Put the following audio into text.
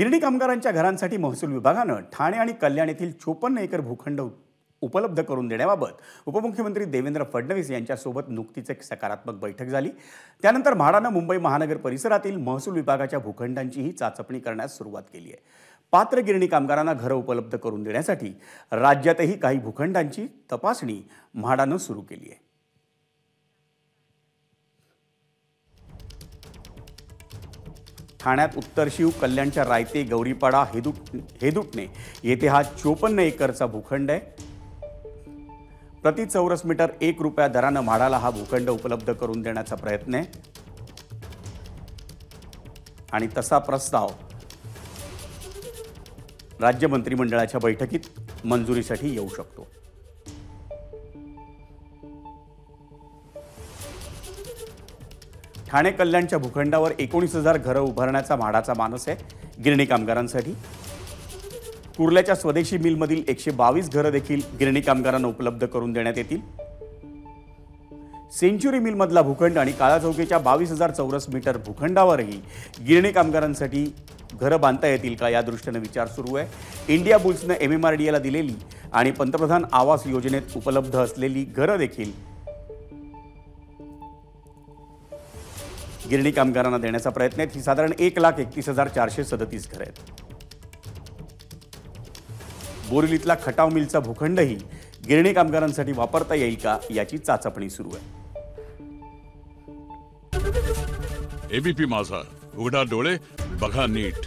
गिरणी कामगारांच्या घरांसाठी महसूल विभागानं ठाणे आणि कल्याण येथील 54 एकर भूखंड उपलब्ध करून देण्याबाबत उपमुख्यमंत्री देवेंद्र फडणवीस यांच्यासोबत नुकतीच एक सकारात्मक बैठक झाली। त्यानंतर म्हाडानं मुंबई महानगर परिसरातील महसूल विभागाच्या भूखंडांचीही चाचपणी करण्यास सुरुवात केली आहे। पात्र गिरणी कामगारांना घरं उपलब्ध करून देण्यासाठी राज्यातही काही भूखंडांची तपासणी म्हाडानं सुरू केली आहे। ठाण्यात उत्तर शीव, कल्याणच्या रायते, गौरीपाडा, हेदुटणे येथे हा 54 एकरचा भूखंड आहे। प्रति चौरस मीटर 1 रुपया दरानं म्हाडाला हा भूखंड उपलब्ध करून देण्याचा प्रयत्न आहे आणि तसा प्रस्ताव राज्य मंत्रिमंडळाच्या बैठकीत मंजुरीसाठी येऊ शकतो। ठाणे कल्याणच्या भूखंडावर 19,000 घरं उभारण्याचा म्हाडाचा मानस आहे। गिरणी कामगारांसाठी कुर्ल्याच्या स्वदेशी मिलमधील 122 घरं देखील गिरणी कामगारांना उपलब्ध करून देण्यात येतील। सेंच्युरी मिलमधला भूखंड आणि काळा चौकीच्या 22,000 चौरस मीटर भूखंडावरही गिरणी कामगारांसाठी घरं बांधता येतील का या दृष्टीने विचार सुरू आहे। इंडिया बुल्सनं MMRDAला दिलेली आणि पंतप्रधान आवास योजनेत उपलब्ध असलेली घरं देखील गिरणी कामगारांना देण्याचा प्रयत्न आहे। ही साधारण 1,31,437 घरं आहेत। बोरिवलीतला खटाव मिलचा भूखंडही गिरणी कामगारांसाठी वापरता येईल का याची चाचपणी सुरू आहे। ABP माझा, उघडा डोळे बघा नीट।